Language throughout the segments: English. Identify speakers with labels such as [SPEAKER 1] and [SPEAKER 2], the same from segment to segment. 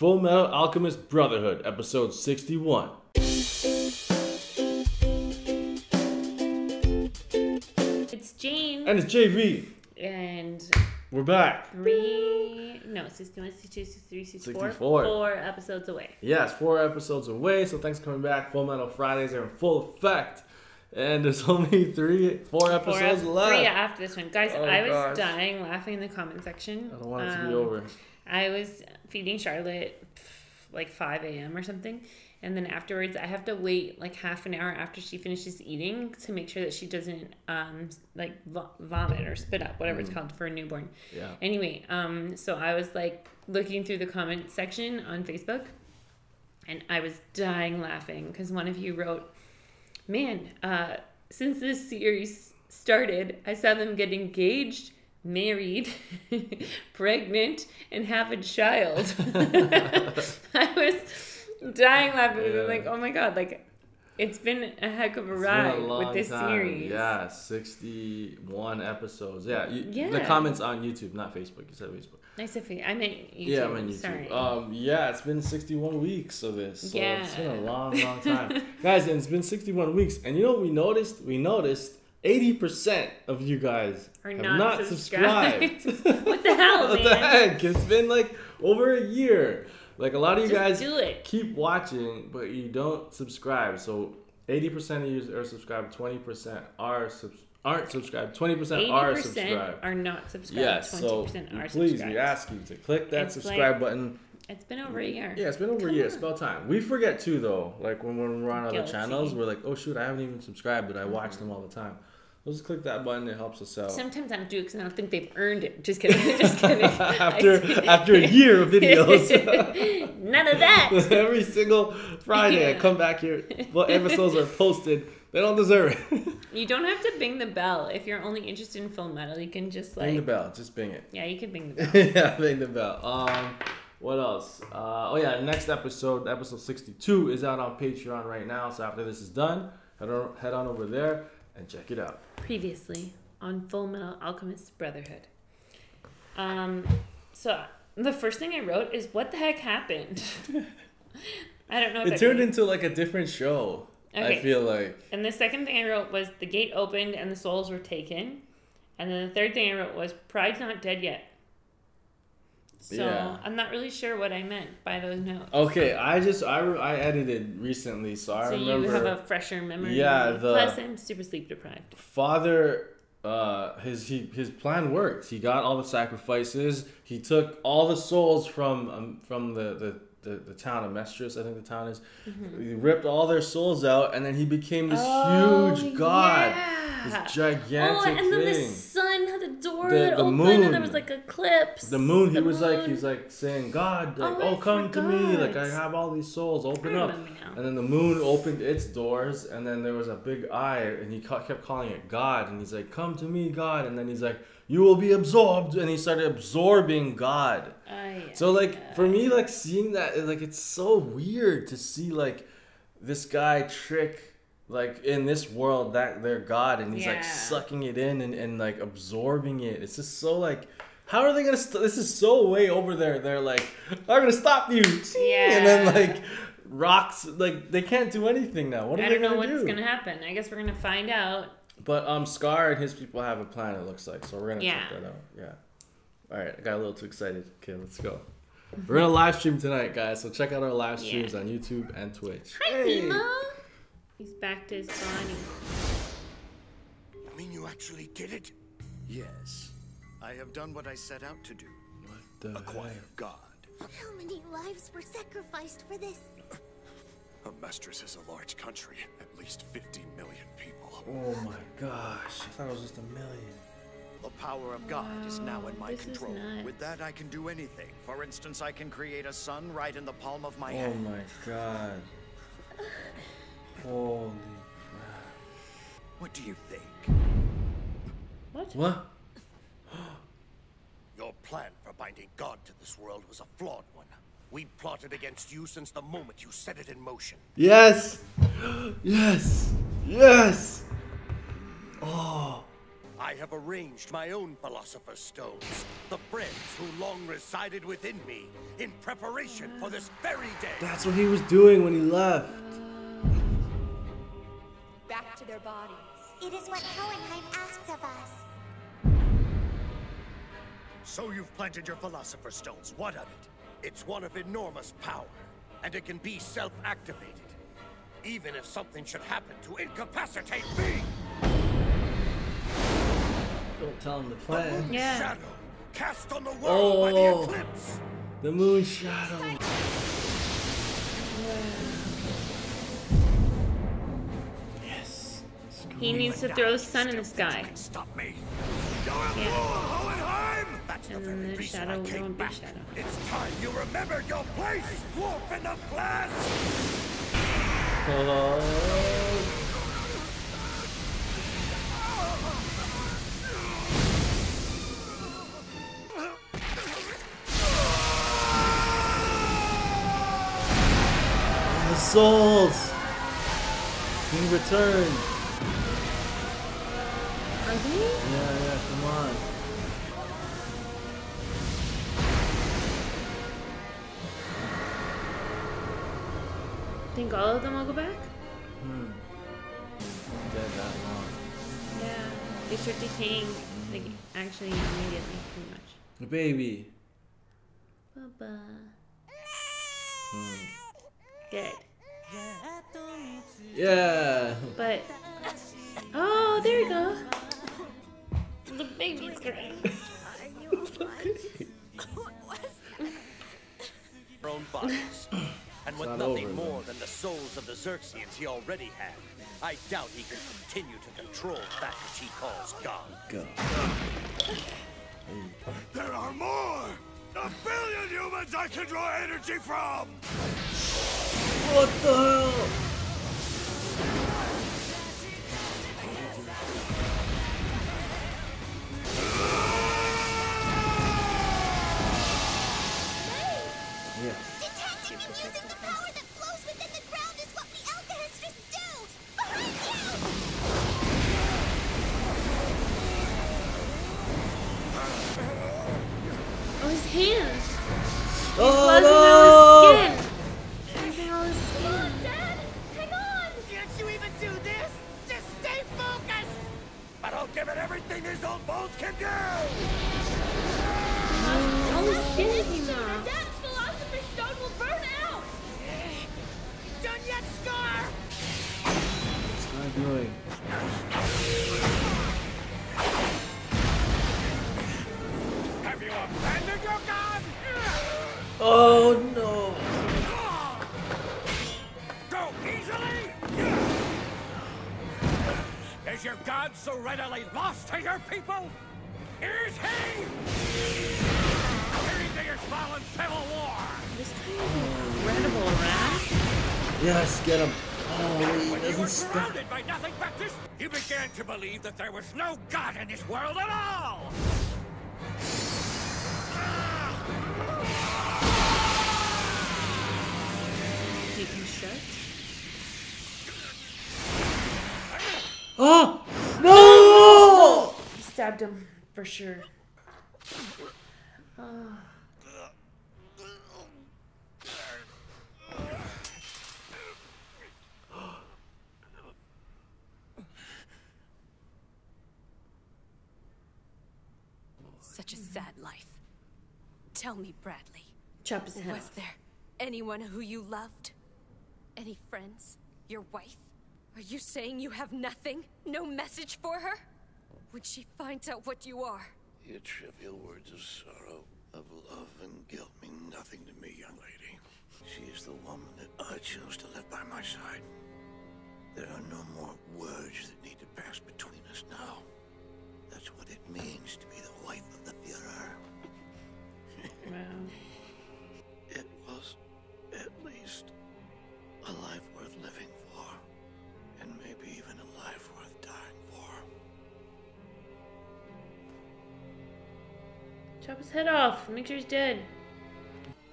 [SPEAKER 1] Fullmetal Alchemist Brotherhood, episode 61.
[SPEAKER 2] It's Jane.
[SPEAKER 1] And it's JV.
[SPEAKER 2] And
[SPEAKER 1] we're back.
[SPEAKER 2] 61, 62, 63, 64. 4 episodes away.
[SPEAKER 1] Yes, 4 episodes away. So thanks for coming back. Full Metal Fridays are in full effect. And there's only 4 episodes left.
[SPEAKER 2] 3 after this one. Guys, I was dying laughing in the comment section.
[SPEAKER 1] I don't want it to be over.
[SPEAKER 2] I was feeding Charlotte like 5 a.m. or something. And then afterwards, I have to wait like half an hour after she finishes eating to make sure that she doesn't vomit or spit up, whatever it's called for a newborn.
[SPEAKER 1] Yeah.
[SPEAKER 2] Anyway, so I was like looking through the comment section on Facebook, and I was dying laughing because one of you wrote, "Man, since this series started, I saw them get engaged, married, pregnant, and have a child." I was dying laughing because I was like, oh my god, like it's been a heck of a ride with this series.
[SPEAKER 1] Yeah, 61 episodes. Yeah,
[SPEAKER 2] yeah.
[SPEAKER 1] The comments on YouTube, not Facebook. You said Facebook.
[SPEAKER 2] I said I meant YouTube.
[SPEAKER 1] Yeah, I meant YouTube.
[SPEAKER 2] Sorry.
[SPEAKER 1] Yeah, it's been 61 weeks of this. So
[SPEAKER 2] yeah.
[SPEAKER 1] It's been a long time. Guys, and it's been 61 weeks. And you know what we noticed? We noticed 80% of you guys
[SPEAKER 2] are
[SPEAKER 1] have not subscribed.
[SPEAKER 2] What the hell,
[SPEAKER 1] What
[SPEAKER 2] man?
[SPEAKER 1] the heck? It's been like over a year. Like a lot of you guys keep watching, but you don't subscribe. So 80% of you are subscribed, 20% aren't subscribed, 20% are subscribed.
[SPEAKER 2] 80% are not subscribed.
[SPEAKER 1] Yes,
[SPEAKER 2] 20%
[SPEAKER 1] so
[SPEAKER 2] are subscribed.
[SPEAKER 1] please, we ask you to click that subscribe button.
[SPEAKER 2] It's been over a year.
[SPEAKER 1] Yeah, it's been over a year. It's about time. We forget too, though. Like when we're on other channels, we're like, oh shoot, I haven't even subscribed, but I watch them all the time. We'll just click that button. It helps us out.
[SPEAKER 2] Sometimes I don't do it because I don't think they've earned it. Just kidding. Just kidding.
[SPEAKER 1] after a year of videos.
[SPEAKER 2] None of that.
[SPEAKER 1] Every single Friday I come back here. What episodes are posted. They don't deserve it.
[SPEAKER 2] You don't have to bing the bell. If you're only interested in Fullmetal, you can just like...
[SPEAKER 1] Bing the bell. Just bing it.
[SPEAKER 2] Yeah, you can bing the bell.
[SPEAKER 1] Yeah, bing the bell. What else? Next episode 62, is out on Patreon right now. So after this is done, head on over there and check it out.
[SPEAKER 2] Previously on Fullmetal Alchemist Brotherhood. So the first thing I wrote is, what the heck happened? I don't know.
[SPEAKER 1] It turned into like a different show. Okay. I feel like.
[SPEAKER 2] And the second thing I wrote was the gate opened and the souls were taken. And then the third thing I wrote was Pride's not dead yet. So I'm not really sure what I meant by those notes.
[SPEAKER 1] Okay, I edited recently, so I remember.
[SPEAKER 2] So you have a fresher memory.
[SPEAKER 1] Yeah,
[SPEAKER 2] plus I'm super sleep deprived.
[SPEAKER 1] Father, his plan worked. He got all the sacrifices. He took all the souls from the town of Mestrus, I think the town is. Mm-hmm. He ripped all their souls out, and then he became this huge god. Yeah. This gigantic thing.
[SPEAKER 2] And then the sun had a door that opened, moon, and there was like eclipse.
[SPEAKER 1] The moon, he was like saying, God, like, come to me, like I have all these souls, open up. And then the moon opened its doors, and then there was a big eye, and he kept calling it God, and he's like, come to me, God, and then he's like, you will be absorbed, and he started absorbing God. So like for me, like seeing that, like it's so weird to see like this guy trick. Like in this world that they're God, and he's like sucking it in and like absorbing it. It's just so like, how are they gonna? This is so way over there. They're like, I'm gonna stop you. Yeah. And then like rocks, like they can't do anything now. What are they gonna do? I don't know
[SPEAKER 2] what's gonna happen. I guess we're gonna find out.
[SPEAKER 1] But Scar and his people have a plan. It looks like, so we're gonna check that out. Yeah. All right, I got a little too excited. Okay, let's go. We're gonna live stream tonight, guys. So check out our live streams on YouTube and Twitch.
[SPEAKER 2] Hi, Nemo. He's back to his body.
[SPEAKER 3] You mean you actually did it? Yes. I have done what I set out to do. Acquire God.
[SPEAKER 4] How many lives were sacrificed for this?
[SPEAKER 3] Amestris is a large country. At least 50 million people.
[SPEAKER 1] Oh my gosh. I thought it was just 1 million.
[SPEAKER 3] The power of God is now in my control. With that, I can do anything. For instance, I can create a sun right in the palm of my hand.
[SPEAKER 1] Oh my god. Holy crap.
[SPEAKER 3] What do you think?
[SPEAKER 1] What?
[SPEAKER 3] Your plan for binding God to this world was a flawed one. We plotted against you since the moment you set it in motion.
[SPEAKER 1] Yes! Yes! Yes! Oh.
[SPEAKER 3] I have arranged my own Philosopher's Stones, the friends who long resided within me, in preparation for this very day.
[SPEAKER 1] That's what he was doing when he left.
[SPEAKER 5] Back to their bodies.
[SPEAKER 4] It is what Hohenheim asks of us.
[SPEAKER 3] So you've planted your Philosopher's Stones. What of it? It's one of enormous power, and it can be self-activated. Even if something should happen to incapacitate me!
[SPEAKER 1] Don't tell him the plan.
[SPEAKER 3] The shadow cast on the world by the eclipse!
[SPEAKER 1] The moon shadow. Yes.
[SPEAKER 2] He needs to throw the sun in the sky.
[SPEAKER 3] Stop me. You're a fool, Hohenheim! That's the very
[SPEAKER 2] And the
[SPEAKER 3] reason
[SPEAKER 2] shadow
[SPEAKER 3] I came
[SPEAKER 2] won't be
[SPEAKER 3] back.
[SPEAKER 2] shadow.
[SPEAKER 3] It's time you remembered your place, wolf in the flesh!
[SPEAKER 1] The souls. He returned.
[SPEAKER 2] Are they?
[SPEAKER 1] Yeah, come on.
[SPEAKER 2] Think all of them will go back?
[SPEAKER 1] Dead that long.
[SPEAKER 2] Yeah. They start decaying, like, actually immediately, pretty much.
[SPEAKER 1] The baby.
[SPEAKER 2] Baba. Good.
[SPEAKER 1] Yeah.
[SPEAKER 2] But, oh, there we go. The baby's crying.
[SPEAKER 3] Their own bodies. And with
[SPEAKER 1] Not
[SPEAKER 3] nothing
[SPEAKER 1] over,
[SPEAKER 3] more than the souls of the Xerxians he already had, I doubt he can continue to control that which he calls God. There are more! 1 billion humans I can draw energy from!
[SPEAKER 1] What the hell? Yeah.
[SPEAKER 4] Detecting and using the power that flows within the ground is what the alchemists do! Behind
[SPEAKER 2] Oh, his hands.
[SPEAKER 1] Oh
[SPEAKER 2] Buzzing out his skin. Buzzing out his skin.
[SPEAKER 4] Dad, hang on! Can't you even do this? Just stay focused!
[SPEAKER 3] But I'll give it everything these old bones can do!
[SPEAKER 2] All his skin came off.
[SPEAKER 4] Dad's Philosopher's Stone will burn out! Done yet, Scar?
[SPEAKER 1] What's God doing?
[SPEAKER 3] Have you abandoned your God?
[SPEAKER 1] Oh no!
[SPEAKER 3] Go easily! Is your God so readily lost to your people? Is he? Here's to your small and civil war!
[SPEAKER 2] This guy is incredible, Rat.
[SPEAKER 1] Yes, get him. Oh, he
[SPEAKER 3] When you
[SPEAKER 1] doesn't
[SPEAKER 3] were
[SPEAKER 1] stop.
[SPEAKER 3] surrounded by nothing but this, you began to believe that there was no God in this world at all!
[SPEAKER 2] Deconstruct.
[SPEAKER 1] Oh! No!
[SPEAKER 2] He stabbed him, for sure.
[SPEAKER 5] Such a sad life. Tell me, Bradley,
[SPEAKER 2] Chop his head
[SPEAKER 5] was
[SPEAKER 2] off.
[SPEAKER 5] there anyone who you loved? Any friends? Your wife? Are you saying you have nothing? No message for her? When she finds out what you are.
[SPEAKER 3] Your trivial words of sorrow, of love and guilt mean nothing to me, young lady. She is the woman that I chose to live by my side. There are no more words that need to pass between us now. That's what it means to be the wife of the Führer.
[SPEAKER 2] Wow.
[SPEAKER 3] It was at least a life worth living for, and maybe even a life worth dying for.
[SPEAKER 2] Chop his head off. Make sure he's dead.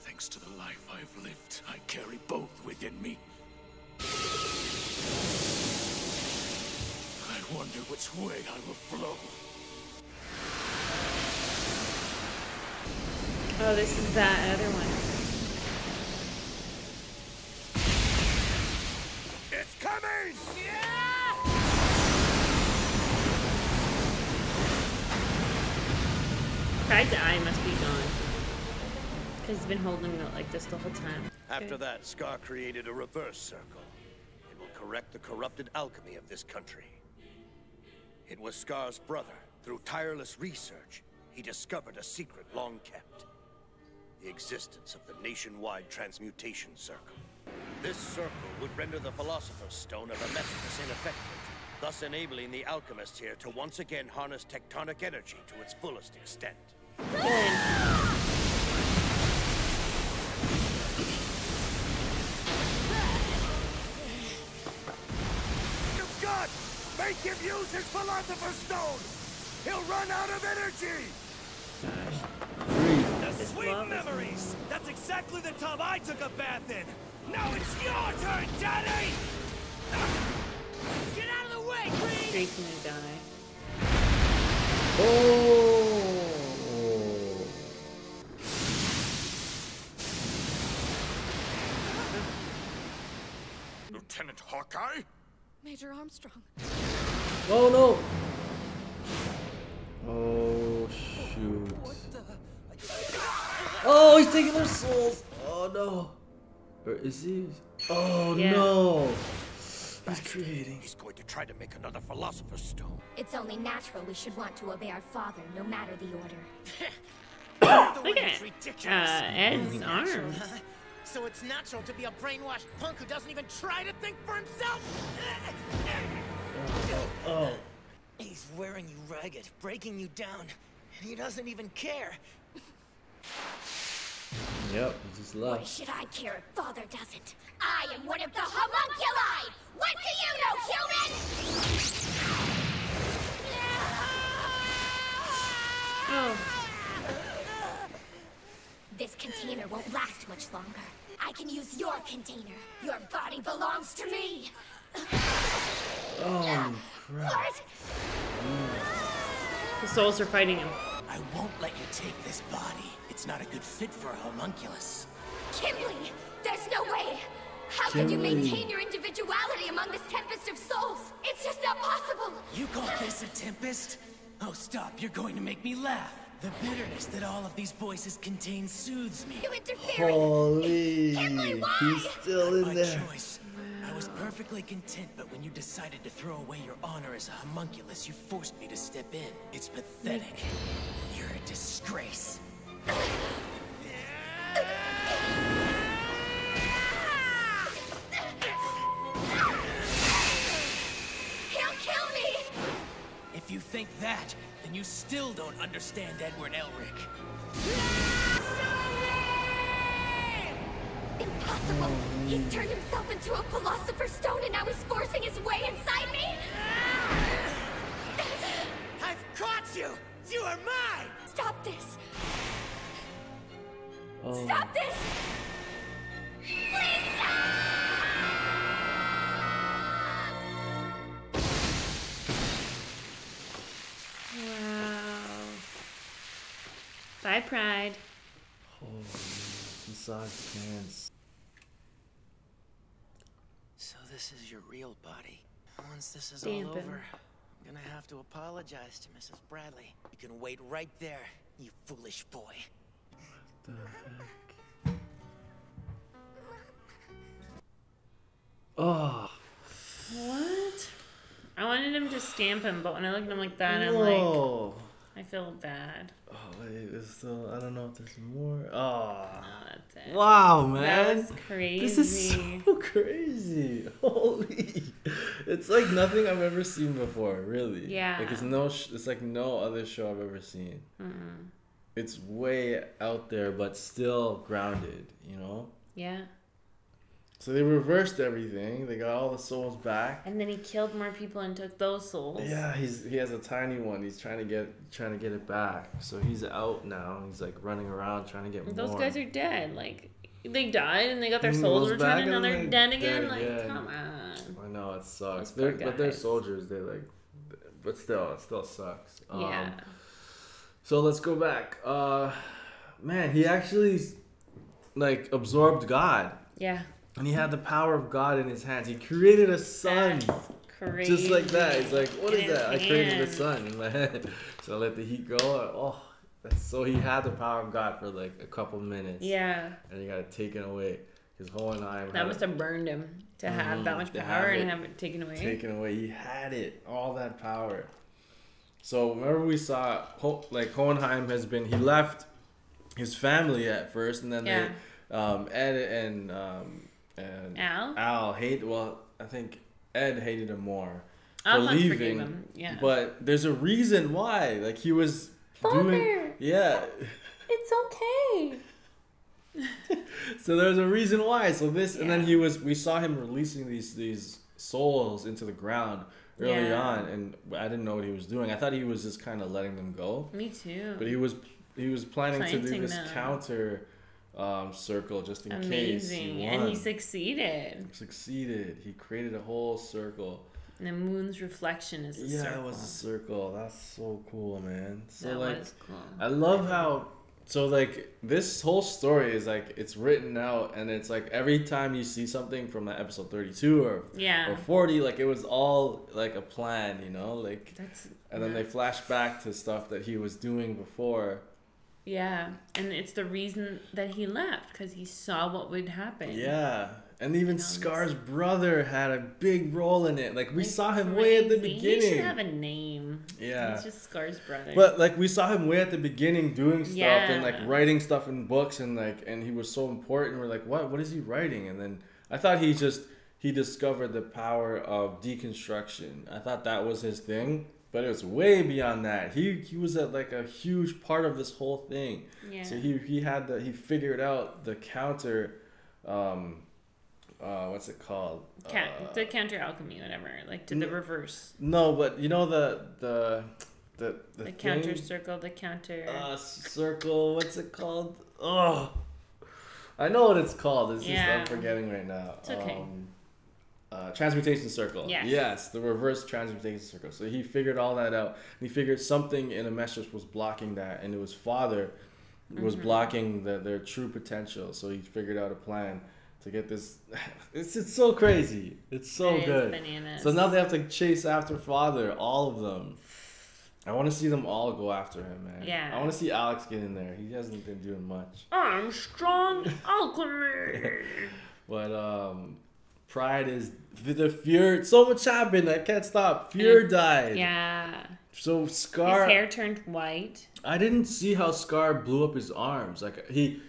[SPEAKER 3] Thanks to the life I've lived, I carry both within me. I wonder which way I will flow.
[SPEAKER 2] Oh, this is that other one.
[SPEAKER 3] It's coming!
[SPEAKER 2] Pride's eye must be gone. Because he's been holding it like this the whole time.
[SPEAKER 3] After that, Scar created a reverse circle. It will correct the corrupted alchemy of this country. It was Scar's brother. Through tireless research, he discovered a secret long kept. The existence of the nationwide transmutation circle. This circle would render the Philosopher's Stone of Hermeticus ineffective, thus enabling the alchemists here to once again harness tectonic energy to its fullest extent.
[SPEAKER 2] Good.
[SPEAKER 3] God! Make him use his Philosopher's Stone! He'll run out of energy!
[SPEAKER 6] The sweet memories! That's exactly the tub I took a bath in! Now it's your turn, Daddy! Get out of the way, Green!
[SPEAKER 2] Drake's gonna die.
[SPEAKER 1] Oh!
[SPEAKER 3] Lieutenant Hawkeye?
[SPEAKER 5] Major Armstrong.
[SPEAKER 1] Oh no! Oh shoot. Oh, he's taking their souls! Oh no. Or is he? Oh
[SPEAKER 2] Yeah.
[SPEAKER 1] no. He's creating.
[SPEAKER 3] He's going to try to make another Philosopher's Stone.
[SPEAKER 4] It's only natural we should want to obey our father, no matter the order.
[SPEAKER 2] Look at Ed's arms.
[SPEAKER 6] So it's natural to be a brainwashed punk who doesn't even try to think for himself?
[SPEAKER 1] Oh.
[SPEAKER 6] He's wearing you ragged, breaking you down, and he doesn't even care.
[SPEAKER 1] Yep, he just
[SPEAKER 4] Why
[SPEAKER 1] left.
[SPEAKER 4] should I care if father doesn't? I am one of the homunculi! What do you know, human?
[SPEAKER 2] Oh.
[SPEAKER 4] This container won't last much longer. I can use your container. Your body belongs to me.
[SPEAKER 1] Oh crap.
[SPEAKER 4] What?
[SPEAKER 2] The souls are fighting him.
[SPEAKER 6] I won't let you take this body. It's not a good fit for a homunculus.
[SPEAKER 4] Kimberly, there's no way. How could you
[SPEAKER 1] Kimberly.
[SPEAKER 4] maintain your individuality among this tempest of souls? It's just not possible.
[SPEAKER 6] You call this a tempest? Oh, stop. You're going to make me laugh. The bitterness that all of these voices contain soothes me.
[SPEAKER 4] You interfering.
[SPEAKER 1] Holy.
[SPEAKER 4] Kimberly, why?
[SPEAKER 1] He's still in
[SPEAKER 6] My
[SPEAKER 1] there.
[SPEAKER 6] choice. I was perfectly content, but when you decided to throw away your honor as a homunculus, you forced me to step in. It's pathetic. You're a disgrace.
[SPEAKER 4] He'll kill me.
[SPEAKER 6] If you think that, then you still don't understand Edward Elric.
[SPEAKER 4] Impossible. He's turned himself into a philosopher's stone and now he's forcing his way inside me.
[SPEAKER 6] I've caught you! You are mine!
[SPEAKER 4] Stop this.
[SPEAKER 1] Oh.
[SPEAKER 4] Stop this. Please stop.
[SPEAKER 2] Wow. Bye, Pride.
[SPEAKER 1] Holy. Massage pants.
[SPEAKER 6] So this is your real body. Once this is
[SPEAKER 2] Dampen.
[SPEAKER 6] all over, I'm gonna have to apologize to Mrs. Bradley. You can wait right there, you foolish boy.
[SPEAKER 1] The heck? Oh.
[SPEAKER 2] What? I wanted him to stamp him, but when I look at him like that, I'm
[SPEAKER 1] Whoa.
[SPEAKER 2] like, I feel bad.
[SPEAKER 1] Oh wait, there's still. I don't know if there's more. Oh.
[SPEAKER 2] Oh, that's it.
[SPEAKER 1] Wow,
[SPEAKER 2] That
[SPEAKER 1] man.
[SPEAKER 2] was crazy.
[SPEAKER 1] This is so crazy. Holy. It's like nothing I've ever seen before, really.
[SPEAKER 2] Yeah.
[SPEAKER 1] Like it's like no other show I've ever seen.
[SPEAKER 2] Mm-mm.
[SPEAKER 1] It's way out there, but still grounded, you know?
[SPEAKER 2] Yeah.
[SPEAKER 1] So they reversed everything. They got all the souls back.
[SPEAKER 2] And then he killed more people and took those souls.
[SPEAKER 1] Yeah, he has a tiny one. He's trying to get it back. So he's out now. He's like running around trying to get more.
[SPEAKER 2] Those guys are dead. Like, they died and they got their
[SPEAKER 1] Mm,
[SPEAKER 2] souls
[SPEAKER 1] goes back
[SPEAKER 2] returned and now
[SPEAKER 1] and
[SPEAKER 2] they're
[SPEAKER 1] then
[SPEAKER 2] dead again.
[SPEAKER 1] dead,
[SPEAKER 2] Like,
[SPEAKER 1] yeah.
[SPEAKER 2] come on.
[SPEAKER 1] I know it sucks.
[SPEAKER 2] Those poor
[SPEAKER 1] But they're
[SPEAKER 2] guys.
[SPEAKER 1] soldiers. They like, but still, it still sucks.
[SPEAKER 2] Yeah.
[SPEAKER 1] So let's go back. man, he actually like absorbed God.
[SPEAKER 2] Yeah.
[SPEAKER 1] And he had the power of God in his hands. He created a sun.
[SPEAKER 2] That's crazy.
[SPEAKER 1] Just like that. He's like, what is that?
[SPEAKER 2] Hands.
[SPEAKER 1] I created a sun in my head. So I let the heat go. Oh, so he had the power of God for like a couple minutes.
[SPEAKER 2] Yeah.
[SPEAKER 1] And he got it taken away. His Hohenheim.
[SPEAKER 2] That must have burned him to have that much power and have it taken away.
[SPEAKER 1] Taken away. He had it. All that power. So remember we saw, like Hohenheim has been, he left his family at first, and then they, Ed and Al hate. Well, I think Ed hated him more for leaving.
[SPEAKER 2] Forgave him. Yeah.
[SPEAKER 1] But there's a reason why. Like he was doing. Yeah.
[SPEAKER 2] It's okay.
[SPEAKER 1] So there's a reason why. So this, and then we saw him releasing these souls into the ground early on, and I didn't know what he was doing. I thought he was just kind of letting them go.
[SPEAKER 2] Me too.
[SPEAKER 1] But he was planning to do this counter circle just in case he won.
[SPEAKER 2] And he succeeded.
[SPEAKER 1] He created a whole circle.
[SPEAKER 2] And the moon's reflection is a circle.
[SPEAKER 1] Yeah, it was a circle. That's so cool, man. So
[SPEAKER 2] that was cool.
[SPEAKER 1] I love how. So like this whole story is like it's written out, and it's like every time you see something from that episode 32 or 40, like it was all like a plan, you know, like. And then they flash back to stuff that he was doing before.
[SPEAKER 2] Yeah, and it's the reason that he left, because he saw what would happen.
[SPEAKER 1] Yeah, and even Scar's brother had a big role in it. Like we saw him way at the beginning.
[SPEAKER 2] He should have a name.
[SPEAKER 1] Yeah,
[SPEAKER 2] he's just Scar's brother.
[SPEAKER 1] But like we saw him way at the beginning doing stuff and like writing stuff in books, and he was so important. We're like, what is he writing? And then I thought he discovered the power of deconstruction. I thought that was his thing. But it was way beyond that. He was at like a huge part of this whole thing. Yeah. So he figured out the counter, what's it called?
[SPEAKER 2] The counter alchemy, whatever. Like to the reverse.
[SPEAKER 1] No, but you know the
[SPEAKER 2] counter circle, the counter
[SPEAKER 1] circle. What's it called? Oh, I know what it's called. It's just I'm forgetting right now.
[SPEAKER 2] It's okay.
[SPEAKER 1] Transmutation circle.
[SPEAKER 2] Yes,
[SPEAKER 1] the reverse transmutation circle. So he figured all that out. He figured something in Amestris was blocking that, and it was Father was blocking their true potential. So he figured out a plan to get this. It's so crazy. It's so good.
[SPEAKER 2] Bananas.
[SPEAKER 1] So now they have to chase after Father, all of them. I want to see them all go after him, man.
[SPEAKER 2] Yeah.
[SPEAKER 1] I want to see Alex get in there. He hasn't been doing much.
[SPEAKER 2] I'm strong alchemy.
[SPEAKER 1] But Pride is the Fuhr. So much happened. I can't stop. Fuhr died.
[SPEAKER 2] Yeah.
[SPEAKER 1] So Scar.
[SPEAKER 2] His hair turned white.
[SPEAKER 1] I didn't see how Scar blew up his arms. Like he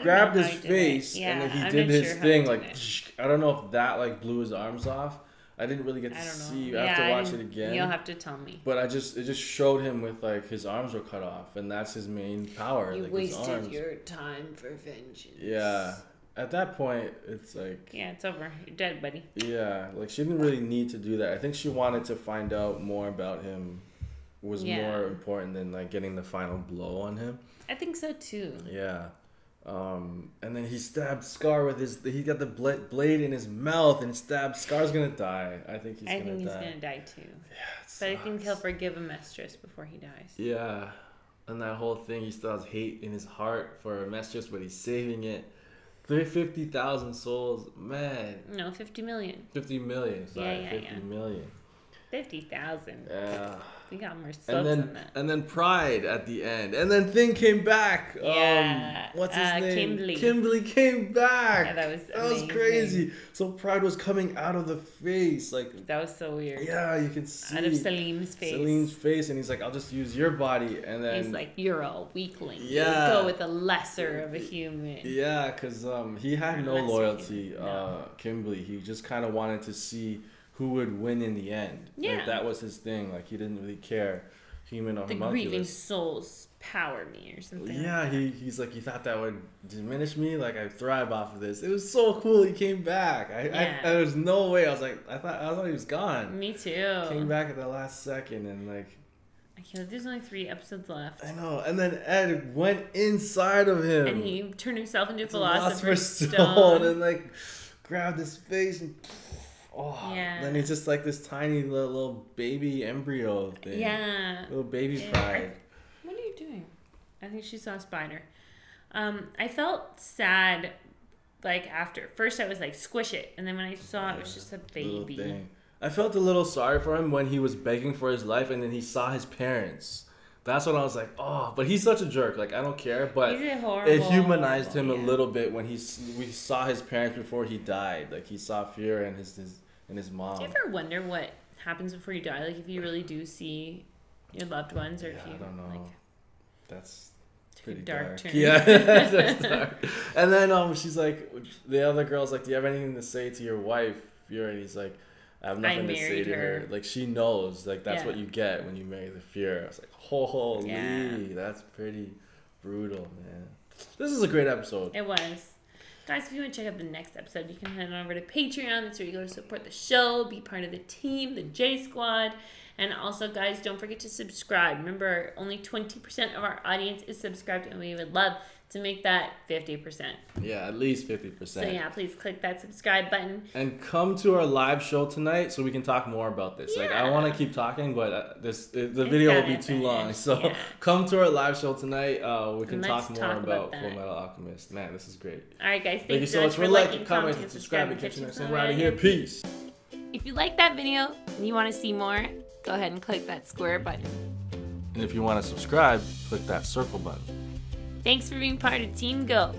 [SPEAKER 1] grabbed his face and then he did his thing. Like I don't know if that like blew his arms off. I didn't really get to see. I have to watch it again.
[SPEAKER 2] You'll have to tell me.
[SPEAKER 1] But it just showed him with like his arms were cut off, and that's his main power.
[SPEAKER 2] You
[SPEAKER 1] like,
[SPEAKER 2] wasted your time for vengeance.
[SPEAKER 1] Yeah. At that point, it's like...
[SPEAKER 2] Yeah, it's over. You're dead, buddy.
[SPEAKER 1] Yeah, like she didn't really need to do that. I think she wanted to find out more about him was more important than like getting the final blow on him.
[SPEAKER 2] I think so too.
[SPEAKER 1] Yeah. And then he stabbed Scar with he got the blade in his mouth and stabbed. Scar's gonna die. I think he's gonna
[SPEAKER 2] die too.
[SPEAKER 1] Yeah,
[SPEAKER 2] but I think he'll forgive Amestris before he dies.
[SPEAKER 1] Yeah. And that whole thing, he still has hate in his heart for Amestris, but he's saving it. 50,000 souls, man.
[SPEAKER 2] No, 50 million.
[SPEAKER 1] 50 million. Sorry, 50 million.
[SPEAKER 2] 50,000.
[SPEAKER 1] Yeah.
[SPEAKER 2] We got more subs than that.
[SPEAKER 1] And then Pride at the end. And then Thing came back.
[SPEAKER 2] Yeah.
[SPEAKER 1] What's his name?
[SPEAKER 2] Kimberly.
[SPEAKER 1] Kimberly came back.
[SPEAKER 2] Yeah, that was
[SPEAKER 1] crazy. So Pride was coming out of the face. Like
[SPEAKER 2] that was so weird.
[SPEAKER 1] Yeah, you can see.
[SPEAKER 2] Out of Salim's face.
[SPEAKER 1] And he's like, I'll just use your body. And then
[SPEAKER 2] he's like, you're a weakling.
[SPEAKER 1] Yeah.
[SPEAKER 2] You go with the lesser of a human.
[SPEAKER 1] Yeah, because he had no loyalty, Kimberly. He just kind of wanted to see who would win in the end.
[SPEAKER 2] Yeah.
[SPEAKER 1] Like, that was his thing. Like, he didn't really care, human or
[SPEAKER 2] the
[SPEAKER 1] homunculus.
[SPEAKER 2] grieving souls power me or something.
[SPEAKER 1] Yeah,
[SPEAKER 2] like
[SPEAKER 1] he's like, you thought that would diminish me? Like, I thrive off of this. It was so cool. He came back. There was no way. I was like, I thought he was gone.
[SPEAKER 2] Me too.
[SPEAKER 1] Came back at the last second and like.
[SPEAKER 2] I can't. There's only 3 episodes left.
[SPEAKER 1] I know. And then Ed went inside of him.
[SPEAKER 2] And he turned himself into a Philosopher's
[SPEAKER 1] Stone and like grabbed his face and.
[SPEAKER 2] Oh, yeah.
[SPEAKER 1] Then he's just like this tiny little baby embryo thing.
[SPEAKER 2] Yeah.
[SPEAKER 1] Little baby Pride.
[SPEAKER 2] What are you doing? I think she saw a spider. I felt sad, like, after. First I was like, squish it. And then when I saw it was just a baby.
[SPEAKER 1] I felt a little sorry for him when he was begging for his life and then he saw his parents. That's when I was like, oh, but he's such a jerk. Like, I don't care. But it humanized him a little bit when we saw his parents before he died. Like, he saw fear in his mom.
[SPEAKER 2] Do you ever wonder what happens before you die? Like, if you really do see your loved ones, or if you...
[SPEAKER 1] I don't know.
[SPEAKER 2] Like,
[SPEAKER 1] that's pretty
[SPEAKER 2] dark.
[SPEAKER 1] Turn. Yeah, that's dark. And then she's like, the other girl's like, do you have anything to say to your wife? And he's like, I have nothing to say to her. Like, she knows. Like, that's what you get when you marry the fear. I was like, holy, that's pretty brutal, man. This is a great episode.
[SPEAKER 2] It was. Guys, if you want to check out the next episode, you can head on over to Patreon. That's where you go to support the show, be part of the team, the J Squad. And also, guys, don't forget to subscribe. Remember, only 20% of our audience is subscribed, and we would love to make that 50%.
[SPEAKER 1] Yeah, at least 50%.
[SPEAKER 2] So yeah, please click that subscribe button.
[SPEAKER 1] And come to our live show tonight so we can talk more about this. Yeah. Like, I want to keep talking, but the video will be too long. So come to our live show tonight. We can talk more about Fullmetal Alchemist. Man, this is great.
[SPEAKER 2] All right, guys.
[SPEAKER 1] Thank you so much for liking, commenting, and subscribing. Catch you next time. We're out of here. Peace.
[SPEAKER 2] If you like that video and you want to see more, go ahead and click that square button.
[SPEAKER 1] And if you want to subscribe, click that circle button.
[SPEAKER 2] Thanks for being part of Team Go.